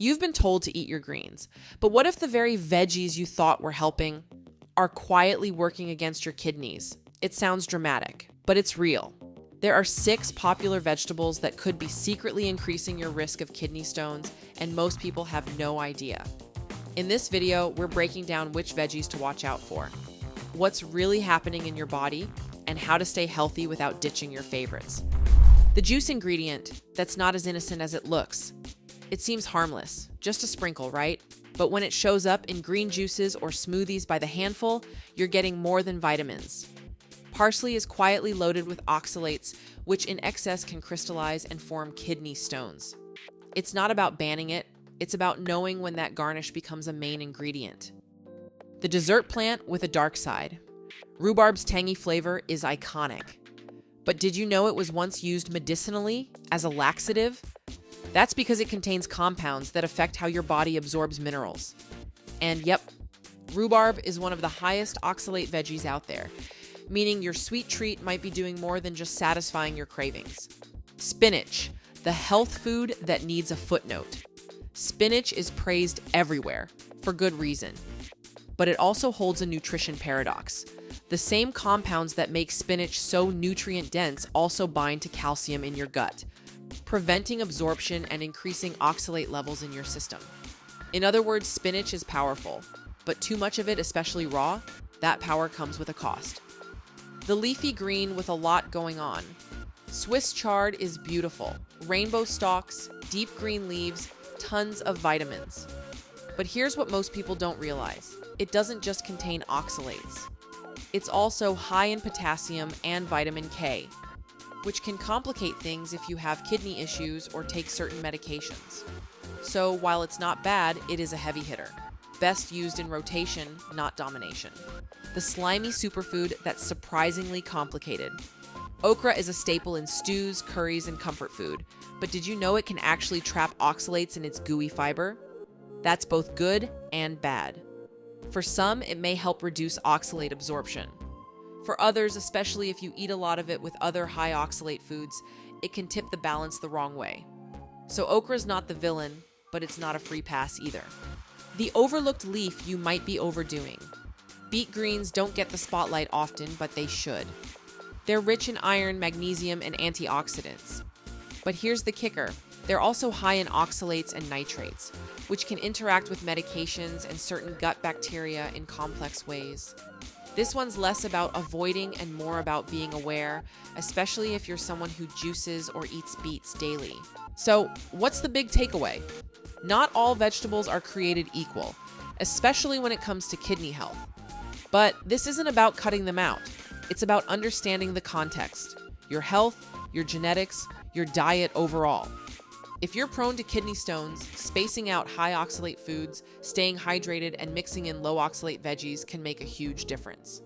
You've been told to eat your greens, but what if the very veggies you thought were helping are quietly working against your kidneys? It sounds dramatic, but it's real. There are 6 popular vegetables that could be secretly increasing your risk of kidney stones, and most people have no idea. In this video, we're breaking down which veggies to watch out for, what's really happening in your body, and how to stay healthy without ditching your favorites. The juice ingredient, that's not as innocent as it looks. It seems harmless, just a sprinkle, right? But when it shows up in green juices or smoothies by the handful, you're getting more than vitamins. Parsley is quietly loaded with oxalates, which in excess can crystallize and form kidney stones. It's not about banning it, it's about knowing when that garnish becomes a main ingredient. The dessert plant with a dark side. Rhubarb's tangy flavor is iconic. But did you know it was once used medicinally as a laxative? That's because it contains compounds that affect how your body absorbs minerals. And yep, rhubarb is one of the highest oxalate veggies out there, meaning your sweet treat might be doing more than just satisfying your cravings. Spinach, the health food that needs a footnote. Spinach is praised everywhere, for good reason. But it also holds a nutrition paradox. The same compounds that make spinach so nutrient-dense also bind to calcium in your gut, preventing absorption and increasing oxalate levels in your system. In other words, spinach is powerful, but too much of it, especially raw, that power comes with a cost. The leafy green with a lot going on. Swiss chard is beautiful. Rainbow stalks, deep green leaves, tons of vitamins. But here's what most people don't realize. It doesn't just contain oxalates. It's also high in potassium and vitamin K, which can complicate things if you have kidney issues or take certain medications. So while it's not bad, it is a heavy hitter. Best used in rotation, not domination. The slimy superfood that's surprisingly complicated. Okra is a staple in stews, curries, and comfort food. But did you know it can actually trap oxalates in its gooey fiber? That's both good and bad. For some, it may help reduce oxalate absorption. For others, especially if you eat a lot of it with other high oxalate foods, it can tip the balance the wrong way. So okra's not the villain, but it's not a free pass either. The overlooked leaf you might be overdoing. Beet greens don't get the spotlight often, but they should. They're rich in iron, magnesium, and antioxidants. But here's the kicker. They're also high in oxalates and nitrates, which can interact with medications and certain gut bacteria in complex ways. This one's less about avoiding and more about being aware, especially if you're someone who juices or eats beets daily. So, what's the big takeaway? Not all vegetables are created equal, especially when it comes to kidney health. But this isn't about cutting them out. It's about understanding the context, your health, your genetics, your diet overall. If you're prone to kidney stones, spacing out high oxalate foods, staying hydrated, and mixing in low oxalate veggies can make a huge difference.